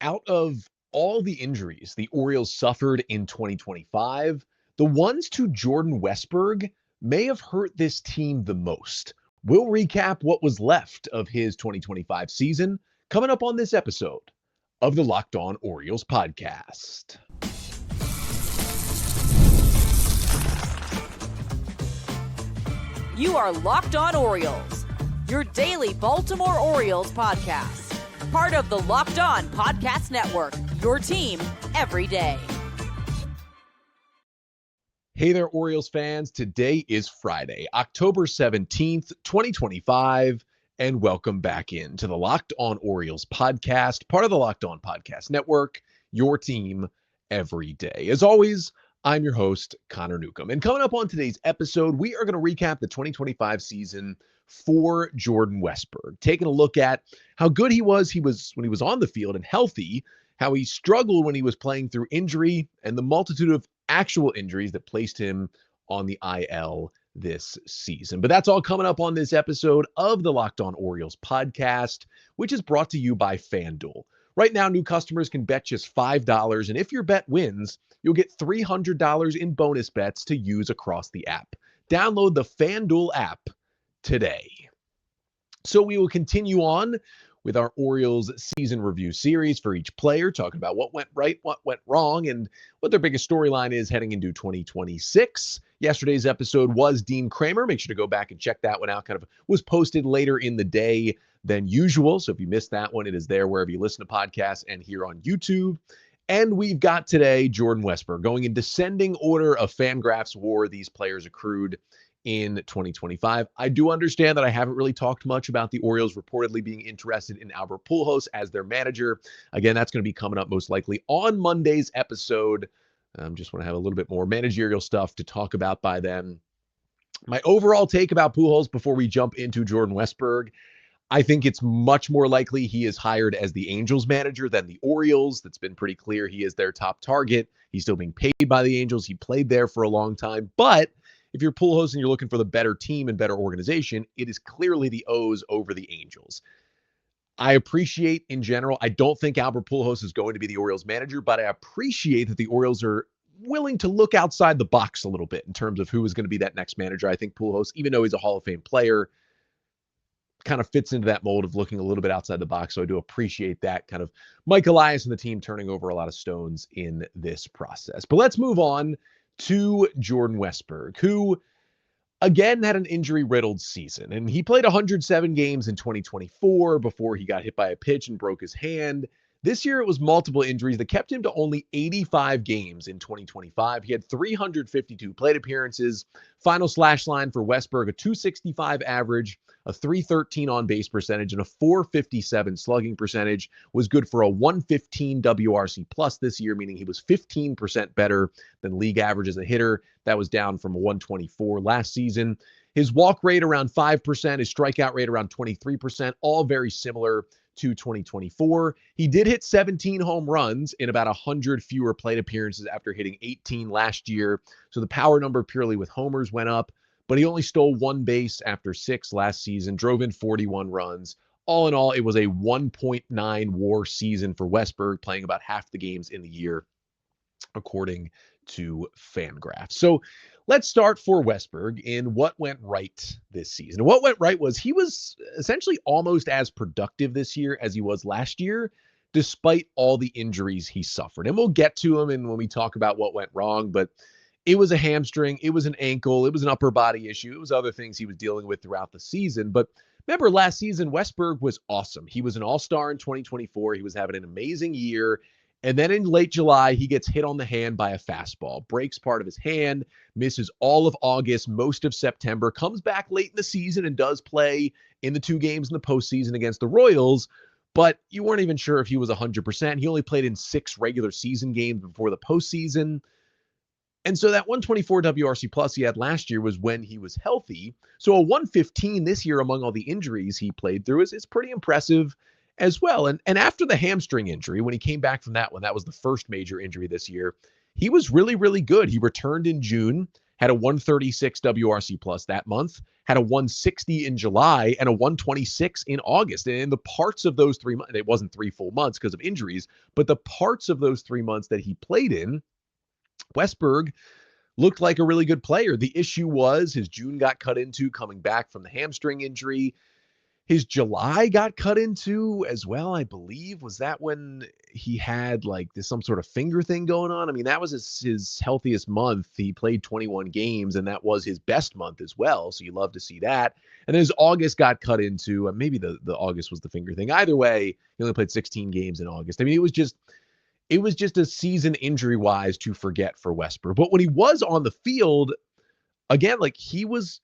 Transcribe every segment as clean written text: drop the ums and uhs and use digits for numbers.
Out of all the injuries the Orioles suffered in 2025, the ones to Jordan Westburg may have hurt this team the most. We'll recap what was left of his 2025 season coming up on this episode of the Locked On Orioles podcast. You are Locked On Orioles, your daily Baltimore Orioles podcast. Part of the Locked On Podcast Network, your team every day. Hey there, Orioles fans. Today is Friday, October 17th, 2025, and welcome back into the Locked On Orioles podcast, part of the Locked On Podcast Network, your team every day. As always, I'm your host, Connor Newcomb. And coming up on today's episode, we are going to recap the 2025 season for Jordan Westburg, taking a look at how good he was when he was on the field and healthy, how he struggled when he was playing through injury, and the multitude of actual injuries that placed him on the IL this season. But that's all coming up on this episode of the Locked On Orioles podcast, which is brought to you by FanDuel. Right now, new customers can bet just $5, and if your bet wins, you'll get $300 in bonus bets to use across the app. Download the FanDuel app today. So we will continue on with our Orioles season review series for each player, talking about what went right, what went wrong, and what their biggest storyline is heading into 2026. Yesterday's episode was Dean Kramer. Make sure to go back and check that one out. Kind of was posted later in the day than usual. So if you missed that one, it is there wherever you listen to podcasts and here on YouTube. And we've got today Jordan Westburg going in descending order of Fangraphs WAR these players accrued in 2025. I do understand that I haven't really talked much about the Orioles reportedly being interested in Albert Pujols as their manager. Again, that's going to be coming up most likely on Monday's episode. Just want to have a little bit more managerial stuff to talk about by then. My overall take about Pujols before we jump into Jordan Westburg, I think it's much more likely he is hired as the Angels manager than the Orioles. That's been pretty clear. He is their top target. He's still being paid by the Angels. He played there for a long time. But if you're Pujols and you're looking for the better team and better organization, it is clearly the O's over the Angels. I appreciate in general, I don't think Albert Pujols is going to be the Orioles manager, but I appreciate that the Orioles are willing to look outside the box a little bit in terms of who is going to be that next manager. I think Pujols, even though he's a Hall of Fame player, kind of fits into that mold of looking a little bit outside the box. So I do appreciate that kind of Mike Elias and the team turning over a lot of stones in this process. But let's move on to Jordan Westburg, who again had an injury-riddled season. And he played 107 games in 2024 before he got hit by a pitch and broke his hand. This year, it was multiple injuries that kept him to only 85 games in 2025. He had 352 plate appearances. Final slash line for Westburg, a 265 average, a 313 on-base percentage, and a 457 slugging percentage. Was good for a 115 WRC plus this year, meaning he was 15% better than league average as a hitter. That was down from a 124 last season. His walk rate around 5%, his strikeout rate around 23%, all very similar to 2024. He did hit 17 home runs in about 100 fewer plate appearances after hitting 18 last year. So the power number purely with homers went up, but he only stole one base after 6 last season, drove in 41 runs. All in all, it was a 1.9 WAR season for Westburg, playing about half the games in the year, according to Fangraphs. So let's start for Westburg in what went right this season. What went right was he was essentially almost as productive this year as he was last year, despite all the injuries he suffered. And we'll get to him and when we talk about what went wrong, but it was a hamstring, it was an ankle, it was an upper body issue, it was other things he was dealing with throughout the season. But remember, last season, Westburg was awesome. He was an all-star in 2024. He was having an amazing year. And then in late July, he gets hit on the hand by a fastball, breaks part of his hand, misses all of August, most of September, comes back late in the season and does play in the 2 games in the postseason against the Royals. But you weren't even sure if he was 100%. He only played in 6 regular season games before the postseason. And so that 124 WRC plus he had last year was when he was healthy. So a 115 this year among all the injuries he played through is pretty impressive as well. And after the hamstring injury, when he came back from that one, that was the first major injury this year, he was really, really good. He returned in June, had a 136 WRC plus that month, had a 160 in July, and a 126 in August. And in the parts of those 3 months, it wasn't 3 full months because of injuries, but the parts of those 3 months that he played in, Westburg looked like a really good player. The issue was his June got cut into coming back from the hamstring injury. His July got cut into as well, I believe. Was that when he had like some sort of finger thing going on? I mean, that was his healthiest month. He played 21 games, and that was his best month as well. So you love to see that. And then his August got cut into, maybe the August was the finger thing. Either way, he only played 16 games in August. I mean, it was just a season injury-wise to forget for Westbrook. But when he was on the field, again, like he was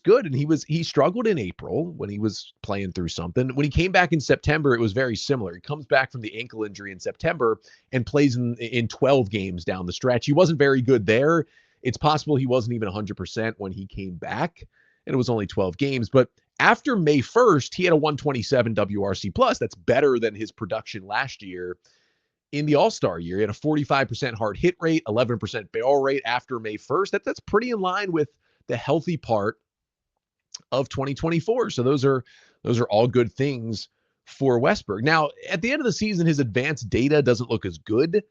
good, and he struggled in April when he was playing through something. When he came back in September, it was very similar. He comes back from the ankle injury in September and plays in 12 games down the stretch. He wasn't very good there. It's possible he wasn't even 100% when he came back, and it was only 12 games. But after May 1st, he had a 127 WRC plus. That's better than his production last year. In the All-Star year, he had a 45% hard hit rate, 11% barrel rate after May 1st. That's pretty in line with the healthy part of 2024. So those are all good things for Westburg. Now, at the end of the season, his advanced data doesn't look as good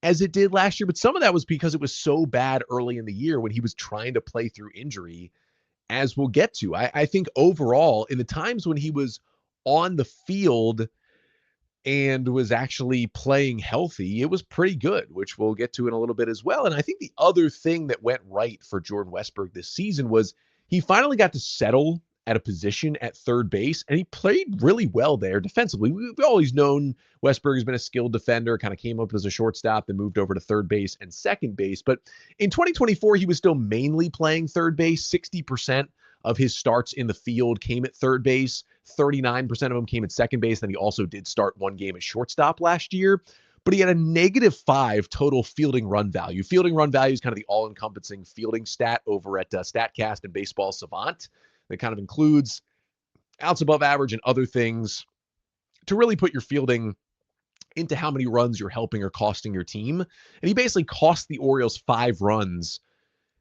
as it did last year, but some of that was because it was so bad early in the year when he was trying to play through injury, as we'll get to. I think overall, in the times when he was on the field and was actually playing healthy, it was pretty good, which we'll get to in a little bit as well. And I think the other thing that went right for Jordan Westburg this season was he finally got to settle at a position at third base, and he played really well there defensively. We've always known Westburg has been a skilled defender, kind of came up as a shortstop, then moved over to third base and second base. But in 2024, he was still mainly playing third base. 60% of his starts in the field came at third base. 39% of them came at second base. Then he also did start one game at shortstop last year, but he had a -5 total fielding run value. Fielding run value is kind of the all-encompassing fielding stat over at StatCast and Baseball Savant. That kind of includes outs above average and other things to really put your fielding into how many runs you're helping or costing your team. And he basically cost the Orioles 5 runs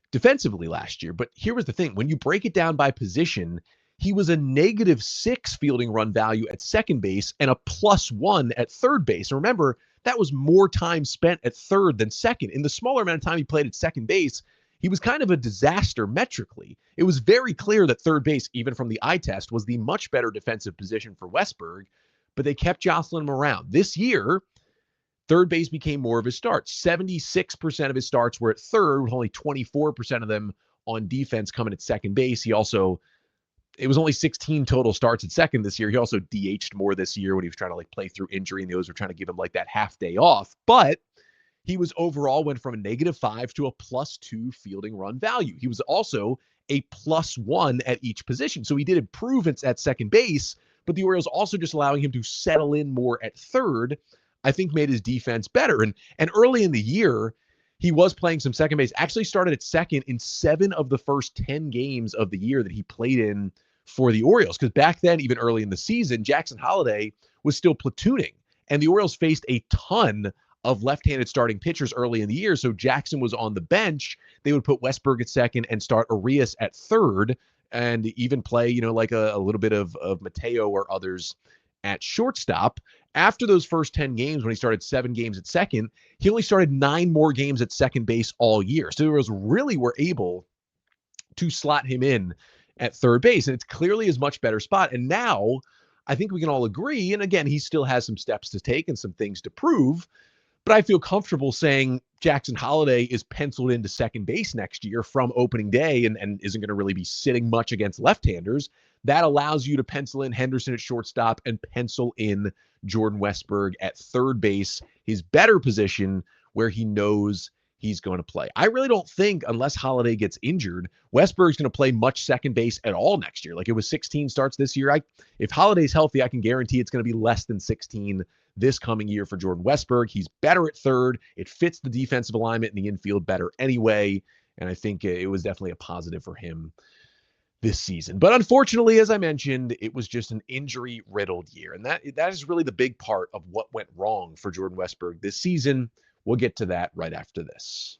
defensively last year. But here was the thing. When you break it down by position, he was a -6 fielding run value at second base and a +1 at third base. And remember, that was more time spent at third than second. In the smaller amount of time he played at second base, he was kind of a disaster metrically. It was very clear that third base, even from the eye test, was the much better defensive position for Westburg, but they kept jostling him around. This year, third base became more of his starts. 76% of his starts were at third, with only 24% of them on defense coming at second base. It was only 16 total starts at second this year. He also DH'd more this year when he was trying to play through injury, and those were trying to give him that half day off. But he was overall went from a -5 to a +2 fielding run value. He was also a +1 at each position. So he did improvements at second base, but the Orioles also just allowing him to settle in more at third, I think made his defense better. And early in the year, he was playing some second base, actually started at second in 7 of the first 10 games of the year that he played in for the Orioles. Because back then, even early in the season, Jackson Holliday was still platooning, and the Orioles faced a ton of left-handed starting pitchers early in the year. So Jackson was on the bench. They would put Westburg at second and start Arias at third, and even play, a little bit of Mateo or others at shortstop. After those first 10 games, when he started 7 games at second, he only started 9 more games at second base all year. So the Orioles really were able to slot him in at third base, and it's clearly his much better spot. And now I think we can all agree, and again, he still has some steps to take and some things to prove, but I feel comfortable saying Jackson Holliday is penciled into second base next year from opening day and isn't going to really be sitting much against left-handers. That allows you to pencil in Henderson at shortstop and pencil in Jordan Westburg at third base, his better position where he knows he's going to play. I really don't think, unless Holliday gets injured, Westburg's going to play much second base at all next year. It was 16 starts this year. If Holliday's healthy, I can guarantee it's going to be less than 16 this coming year for Jordan Westburg. He's better at third. It fits the defensive alignment in the infield better anyway, and I think it was definitely a positive for him this season. But unfortunately, as I mentioned, it was just an injury-riddled year, and that is really the big part of what went wrong for Jordan Westburg this season. We'll get to that right after this.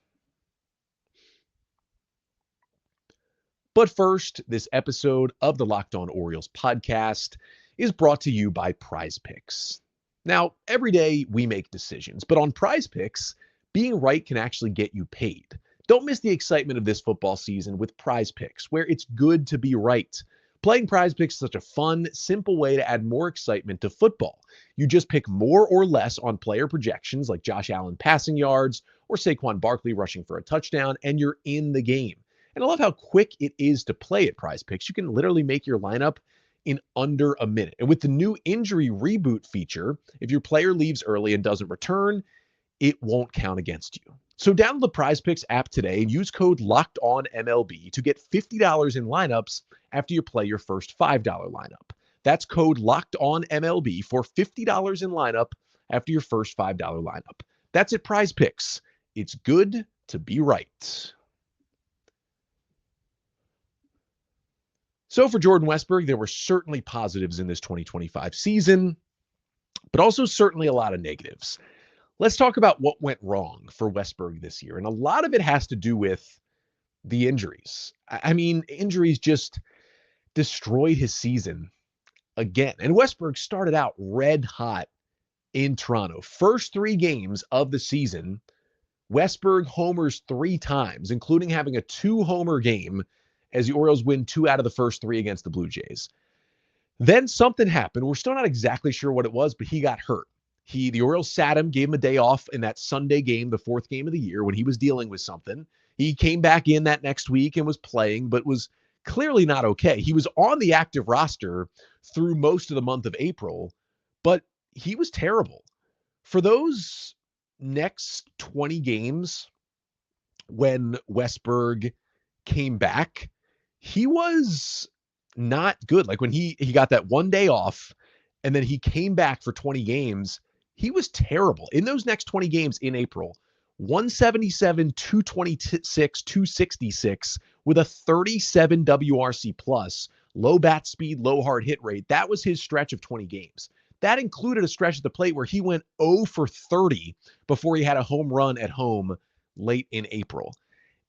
But first, this episode of the Locked On Orioles podcast is brought to you by Prize Picks. Now, every day we make decisions, but on Prize Picks, being right can actually get you paid. Don't miss the excitement of this football season with Prize Picks, where it's good to be right. Playing Prize Picks is such a fun, simple way to add more excitement to football. You just pick more or less on player projections like Josh Allen passing yards or Saquon Barkley rushing for a touchdown, and you're in the game. And I love how quick it is to play at Prize Picks. You can literally make your lineup in under a minute. And with the new injury reboot feature, if your player leaves early and doesn't return, it won't count against you. So download the Prize Picks app today and use code LOCKEDONMLB to get $50 in lineups after you play your first $5 lineup. That's code LOCKEDONMLB for $50 in lineup after your first $5 lineup. That's at Prize Picks. It's good to be right. So for Jordan Westburg, there were certainly positives in this 2025 season, but also certainly a lot of negatives. Let's talk about what went wrong for Westburg this year. And a lot of it has to do with the injuries. I mean, injuries just destroyed his season again. And Westburg started out red hot in Toronto. First 3 games of the season, Westburg homers 3 times, including having a 2-homer game as the Orioles win 2 out of the first 3 against the Blue Jays. Then something happened. We're still not exactly sure what it was, but he got hurt. The Orioles sat him, gave him a day off in that Sunday game, the 4th game of the year, when he was dealing with something. He came back in that next week and was playing, but was clearly not okay. He was on the active roster through most of the month of April, but he was terrible. For those next 20 games, when Westburg came back, he was not good. Like when he got that one day off and then he came back for 20 games, he was terrible. In those next 20 games in April, 177, 226, 266 with a 37 WRC plus, low bat speed, low hard hit rate. That was his stretch of 20 games. That included a stretch at the plate where he went 0 for 30 before he had a home run at home late in April.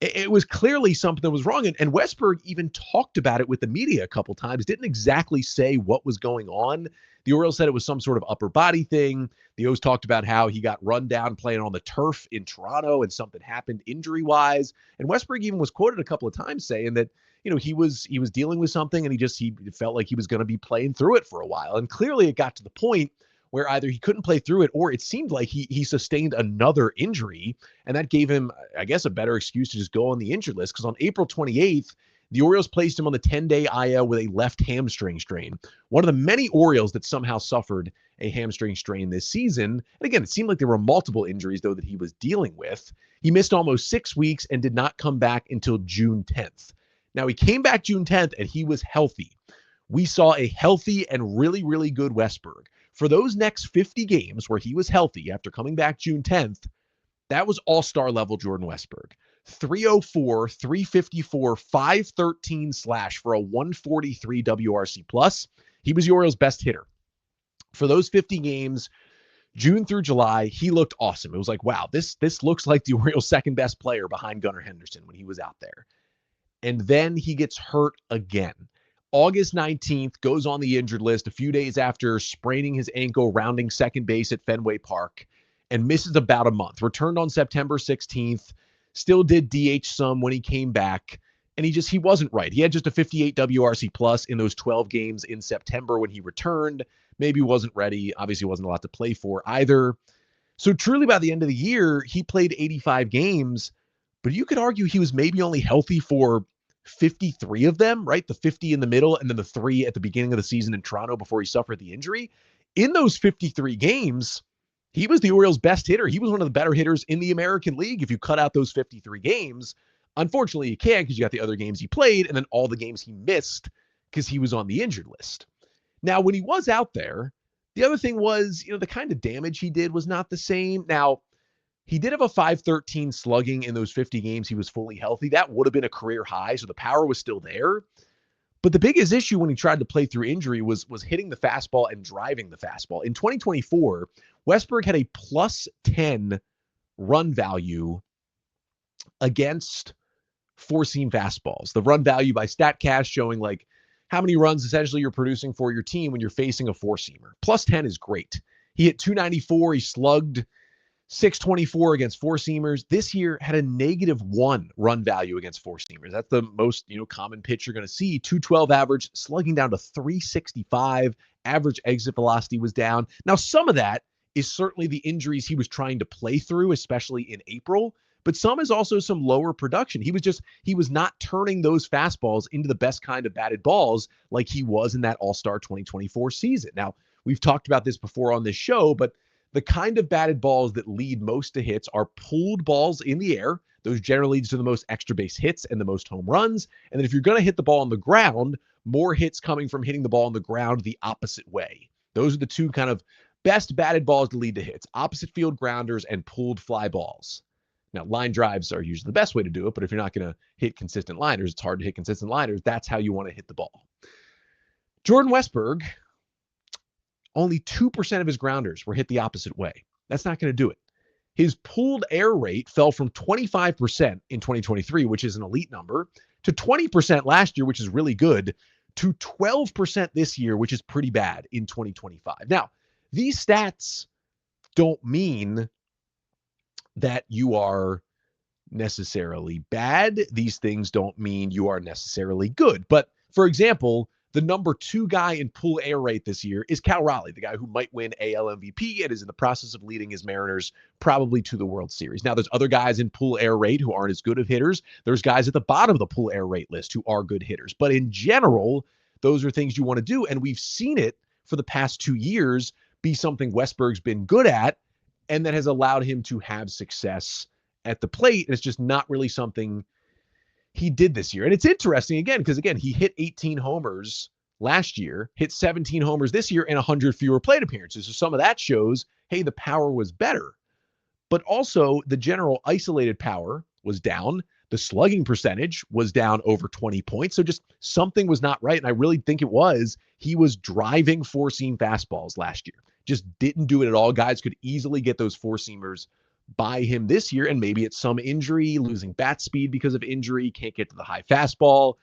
It was clearly something that was wrong. And Westburg even talked about it with the media a couple times, didn't exactly say what was going on. The Orioles said it was some sort of upper body thing. The O's talked about how he got run down playing on the turf in Toronto and something happened injury-wise. And Westburg even was quoted a couple of times saying that, you know, he was dealing with something and he felt like he was going to be playing through it for a while. And clearly it got to the point where either he couldn't play through it or it seemed like he sustained another injury. And that gave him, I guess, a better excuse to just go on the injured list. Because on April 28th, the Orioles placed him on the 10-day IL with a left hamstring strain. One of the many Orioles that somehow suffered a hamstring strain this season. And again, it seemed like there were multiple injuries, though, that he was dealing with. He missed almost 6 weeks and did not come back until June 10th. Now, he came back June 10th and he was healthy. We saw a healthy and really, really good Westburg. For those next 50 games where he was healthy after coming back June 10th, that was all-star level Jordan Westburg. 304, 354, 513 slash for a 143 WRC plus. He was the Orioles' best hitter. For those 50 games, June through July, he looked awesome. It was like, wow, this looks like the Orioles' second best player behind Gunnar Henderson when he was out there. And then he gets hurt again. August 19th, goes on the injured list a few days after spraining his ankle rounding second base at Fenway Park and misses about a month. Returned on September 16th, still did DH some when he came back, and he wasn't right. He had just a 58 WRC plus in those 12 games in September when he returned. Maybe wasn't ready. Obviously wasn't a lot to play for either. So truly by the end of the year, he played 85 games, but you could argue he was maybe only healthy for 53 of them, right? The 50 in the middle and then the 3 at the beginning of the season in Toronto before he suffered the injury. In those 53 games, he was the Orioles' best hitter. He was one of the better hitters in the American League if you cut out those 53 games. Unfortunately, you can't because you got the other games he played and then all the games he missed because he was on the injured list. Now, when he was out there, the other thing was, the kind of damage he did was not the same. Now, he did have a 513 slugging in those 50 games he was fully healthy. That would have been a career high, so the power was still there. But the biggest issue when he tried to play through injury was hitting the fastball and driving the fastball. In 2024, Westburg had a plus 10 run value against four-seam fastballs. The run value by StatCast showing like how many runs essentially you're producing for your team when you're facing a four-seamer. Plus 10 is great. He hit 294. He slugged 624 against four-seamers. This year had a -1 run value against four-seamers. That's the most, common pitch you're going to see. 212 average, slugging down to 365. Average exit velocity was down. Now, some of that is certainly the injuries he was trying to play through, especially in April. But some is also some lower production. He was not turning those fastballs into the best kind of batted balls like he was in that All-Star 2024 season. Now, we've talked about this before on this show, but the kind of batted balls that lead most to hits are pulled balls in the air. Those generally lead to the most extra base hits and the most home runs. And then if you're going to hit the ball on the ground, more hits coming from hitting the ball on the ground the opposite way. Those are the two kind of best batted balls to lead to hits: opposite field grounders and pulled fly balls. Now, line drives are usually the best way to do it, but if you're not going to hit consistent liners, it's hard to hit consistent liners. That's how you want to hit the ball. Jordan Westburg, only 2% of his grounders were hit the opposite way. That's not going to do it. His pulled air rate fell from 25% in 2023, which is an elite number, to 20% last year, which is really good, to 12% this year, which is pretty bad in 2025. Now, these stats don't mean that you are necessarily bad. These things don't mean you are necessarily good. But for example, the number 2 guy in pull air rate this year is Cal Raleigh, the guy who might win AL MVP and is in the process of leading his Mariners probably to the World Series. Now, there's other guys in pull air rate who aren't as good of hitters. There's guys at the bottom of the pull air rate list who are good hitters. But in general, those are things you want to do. And we've seen it for the past 2 years be something Westberg's been good at, and that has allowed him to have success at the plate. And it's just not really something he did this year. And it's interesting, again, because, again, he hit 18 homers last year, hit 17 homers this year, and 100 fewer plate appearances. So some of that shows, hey, the power was better. But also, the general isolated power was down. The slugging percentage was down over 20 points. So just something was not right. And I really think it was he was driving four-seam fastballs last year. Just didn't do it at all. Guys could easily get those four-seamers by him this year, and maybe it's some injury, losing bat speed because of injury, can't get to the high fastball,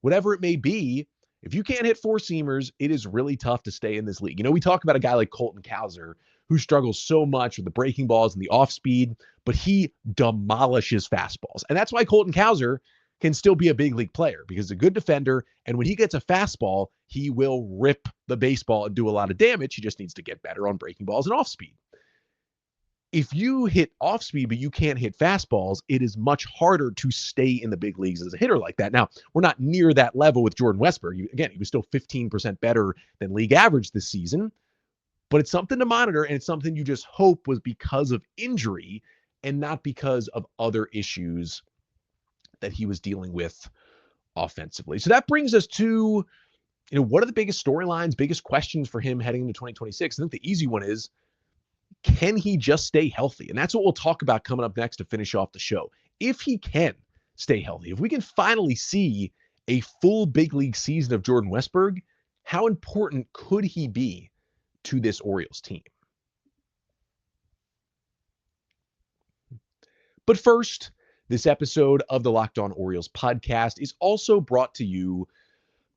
whatever it may be. If you can't hit four-seamers, it is really tough to stay in this league. We talk about a guy like Colton Cowser who struggles so much with the breaking balls and the off-speed, but he demolishes fastballs. And that's why Colton Cowser can still be a big league player, because he's a good defender, and when he gets a fastball, he will rip the baseball and do a lot of damage. He just needs to get better on breaking balls and off-speed. If you hit off-speed but you can't hit fastballs, it is much harder to stay in the big leagues as a hitter like that. Now, we're not near that level with Jordan Westburg. Again, he was still 15% better than league average this season, but it's something to monitor, and it's something you just hope was because of injury and not because of other issues that he was dealing with offensively. So that brings us to, what are the biggest storylines, biggest questions for him heading into 2026? I think the easy one is, can he just stay healthy? And that's what we'll talk about coming up next to finish off the show. If he can stay healthy, if we can finally see a full big league season of Jordan Westburg, how important could he be to this Orioles team? But first, this episode of the Locked On Orioles podcast is also brought to you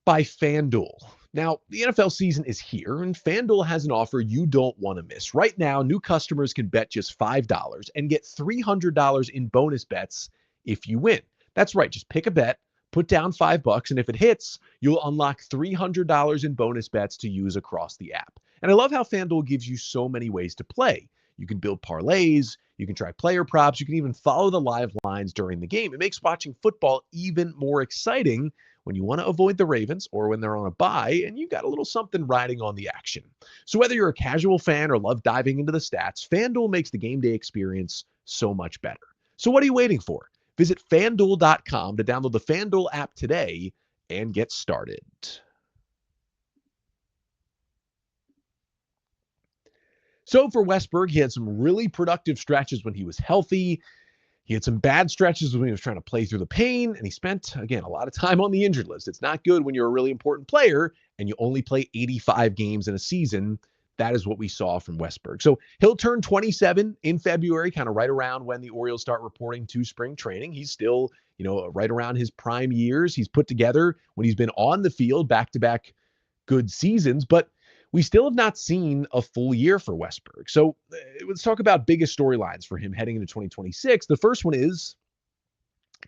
by FanDuel. Now, the NFL season is here, and FanDuel has an offer you don't want to miss. Right now, new customers can bet just $5 and get $300 in bonus bets if you win. That's right. Just pick a bet, put down $5, and if it hits, you'll unlock $300 in bonus bets to use across the app. And I love how FanDuel gives you so many ways to play. You can build parlays, you can try player props, you can even follow the live lines during the game. It makes watching football even more exciting when you want to avoid the Ravens or when they're on a bye and you got a little something riding on the action. So whether you're a casual fan or love diving into the stats, FanDuel makes the game day experience so much better. So what are you waiting for? Visit FanDuel.com to download the FanDuel app today and get started. So for Westburg, he had some really productive stretches when he was healthy. He had some bad stretches when he was trying to play through the pain, and he spent, again, a lot of time on the injured list. It's not good when you're a really important player and you only play 85 games in a season. that is what we saw from Westburg. So he'll turn 27 in February, kind of right around when the Orioles start reporting to spring training. He's still, right around his prime years. He's put together, when he's been on the field, back-to-back good seasons, but we still have not seen a full year for Westburg. So let's talk about biggest storylines for him heading into 2026. The first one is,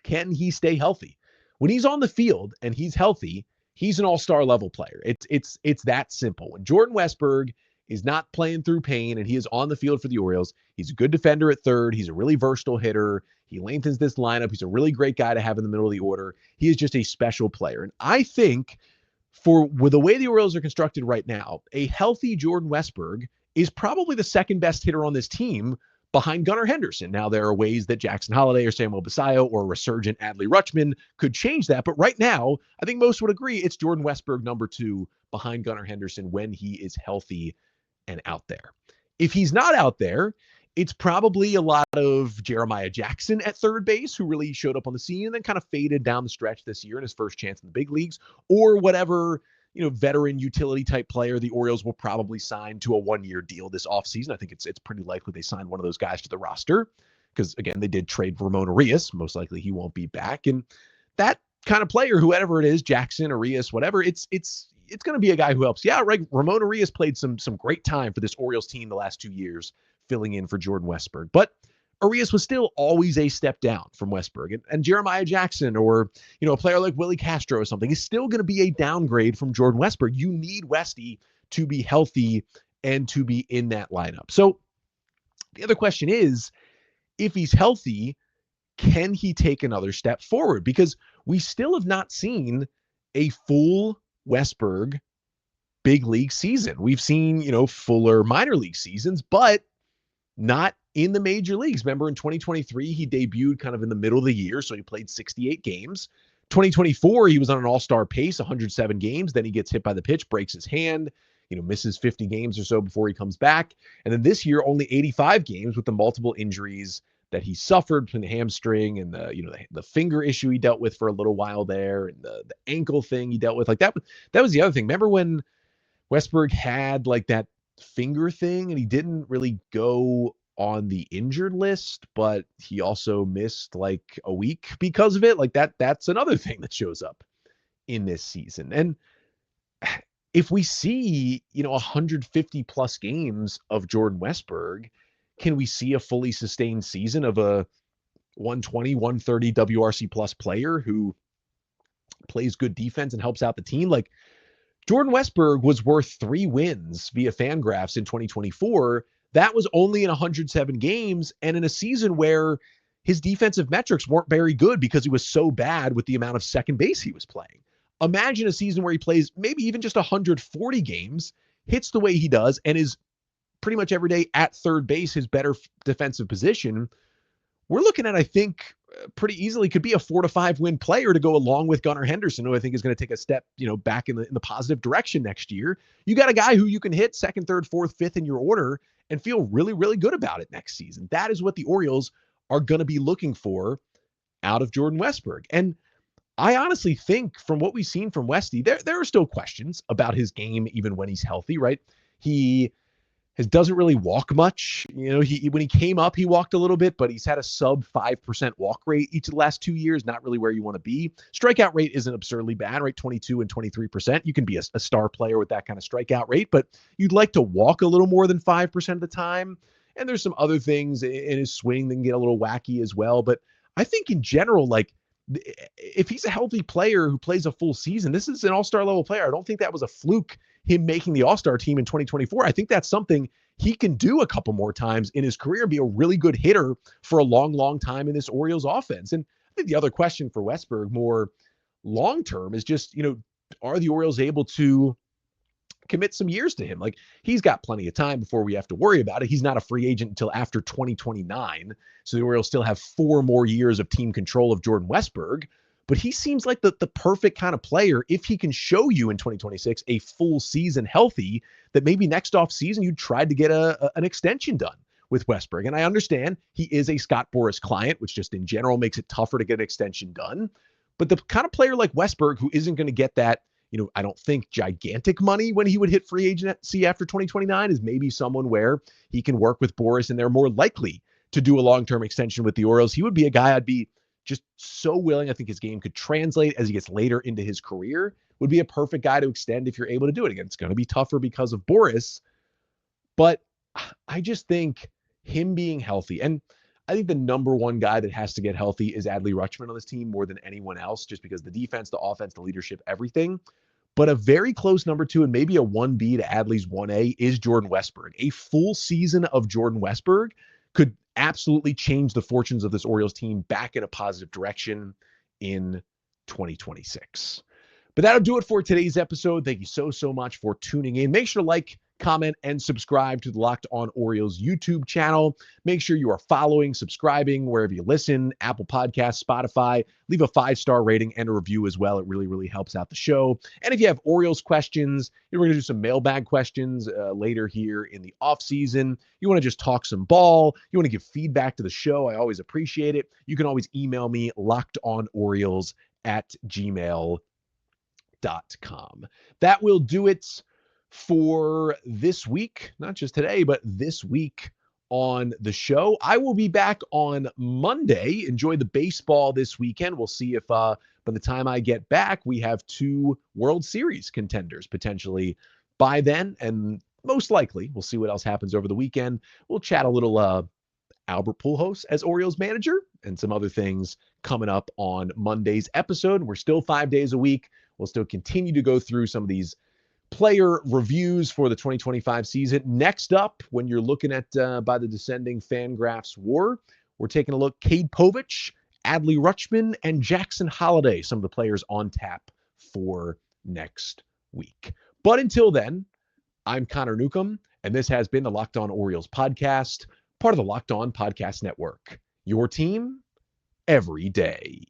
can he stay healthy? When he's on the field and he's healthy, he's an all-star level player. It's that simple. When Jordan Westburg is not playing through pain and he is on the field for the Orioles, he's a good defender at third. He's a really versatile hitter. He lengthens this lineup. He's a really great guy to have in the middle of the order. He is just a special player. And I think with the way the Orioles are constructed right now, a healthy Jordan Westburg is probably the second best hitter on this team behind Gunnar Henderson. Now, there are ways that Jackson Holliday or Samuel Basallo or resurgent Adley Rutschman could change that. But right now, I think most would agree it's Jordan Westburg number 2 behind Gunnar Henderson when he is healthy and out there. If he's not out there, it's probably a lot of Jeremiah Jackson at third base, who really showed up on the scene and then kind of faded down the stretch this year in his first chance in the big leagues, or whatever, veteran utility type player the Orioles will probably sign to a 1-year deal this offseason. I think it's pretty likely they sign one of those guys to the roster because, again, they did trade Ramon Arias. Most likely he won't be back. And that kind of player, whoever it is, Jackson, Arias, whatever, it's going to be a guy who helps. Yeah, right. Ramon Arias played some great time for this Orioles team the last 2 years, filling in for Jordan Westburg. But Arias was still always a step down from Westburg. And Jeremiah Jackson or, a player like Willie Castro or something is still going to be a downgrade from Jordan Westburg. You need Westy to be healthy and to be in that lineup. So the other question is, if he's healthy, can he take another step forward? Because we still have not seen a full Westburg big league season. We've seen, fuller minor league seasons, but not in the major leagues. Remember, in 2023, he debuted kind of in the middle of the year, so he played 68 games. 2024, he was on an all-star pace, 107 games. Then he gets hit by the pitch, breaks his hand, misses 50 games or so before he comes back. And then this year, only 85 games with the multiple injuries that he suffered between the hamstring and the finger issue he dealt with for a little while there, and the ankle thing he dealt with. Like that was the other thing. Remember when Westburg had like that finger thing and he didn't really go on the injured list, but he also missed like a week because of it? Like that's another thing that shows up in this season. And if we see, 150 plus games of Jordan Westburg, can we see a fully sustained season of a 120, 130 WRC plus player who plays good defense and helps out the team? Like, Jordan Westburg was worth 3 wins via Fangraphs in 2024. That was only in 107 games and in a season where his defensive metrics weren't very good because he was so bad with the amount of second base he was playing. Imagine a season where he plays maybe even just 140 games, hits the way he does, and is pretty much every day at third base, his better defensive position. We're looking at, I think, pretty easily could be a 4 to 5 win player to go along with Gunnar Henderson, who I think is going to take a step, back in the positive direction next year. You got a guy who you can hit second, third, fourth, fifth in your order and feel really, really good about it next season. That is what the Orioles are going to be looking for out of Jordan Westburg. And I honestly think from what we've seen from Westy, there are still questions about his game, even when he's healthy, right? He doesn't really walk much. When he came up, he walked a little bit, but he's had a sub 5% walk rate each of the last 2 years, not really where you want to be. Strikeout rate isn't absurdly bad, right? 22 and 23%. You can be a star player with that kind of strikeout rate, but you'd like to walk a little more than 5% of the time. And there's some other things in his swing that can get a little wacky as well. But I think in general, like, if he's a healthy player who plays a full season, this is an all-star level player. I don't think that was a fluke, him making the all-star team in 2024. I think that's something he can do a couple more times in his career and be a really good hitter for a long, long time in this Orioles offense. And I think the other question for Westburg more long-term is just, are the Orioles able to commit some years to him? Like, he's got plenty of time before we have to worry about it. He's not a free agent until after 2029. So the Orioles still have 4 more years of team control of Jordan Westburg, but he seems like the perfect kind of player if he can show you in 2026 a full season healthy, that maybe next off season you tried to get an extension done with Westburg. And I understand he is a Scott Boras client, which just in general makes it tougher to get an extension done. But the kind of player like Westburg who isn't going to get that I don't think gigantic money when he would hit free agency after 2029 is maybe someone where he can work with Boris and they're more likely to do a long-term extension with the Orioles. He would be a guy I'd be just so willing. I think his game could translate as he gets later into his career, would be a perfect guy to extend if you're able to do it. Again, it's going to be tougher because of Boris, but I just think him being healthy, and I think the number one guy that has to get healthy is Adley Rutschman on this team more than anyone else, just because the defense, the offense, the leadership, everything. But a very close number two and maybe a 1B to Adley's 1A is Jordan Westburg. A full season of Jordan Westburg could absolutely change the fortunes of this Orioles team back in a positive direction in 2026. But that'll do it for today's episode. Thank you so much for tuning in. Make sure to like, comment, and subscribe to the Locked On Orioles YouTube channel. Make sure you are following, subscribing wherever you listen, Apple Podcasts, Spotify. Leave a 5-star rating and a review as well. It really helps out the show. And if you have Orioles questions, we're going to do some mailbag questions later here in the offseason. You want to just talk some ball, you want to give feedback to the show, I always appreciate it. You can always email me, lockedonorioles@gmail.com. That will do it for this week, not just today, but this week on the show. I will be back on Monday. Enjoy the baseball this weekend. We'll see if by the time I get back, we have 2 World Series contenders potentially by then. And most likely, we'll see what else happens over the weekend. We'll chat a little Albert Pujols as Orioles manager and some other things coming up on Monday's episode. We're still 5 days a week. We'll still continue to go through some of these player reviews for the 2025 season. Next up, when you're looking at by the descending Fangraphs war, we're taking a look Cade Povich, Adley Rutschman, and Jackson Holliday, some of the players on tap for next week. But until then, I'm Connor Newcomb, and this has been the Locked On Orioles podcast, part of the Locked On Podcast Network. Your team every day.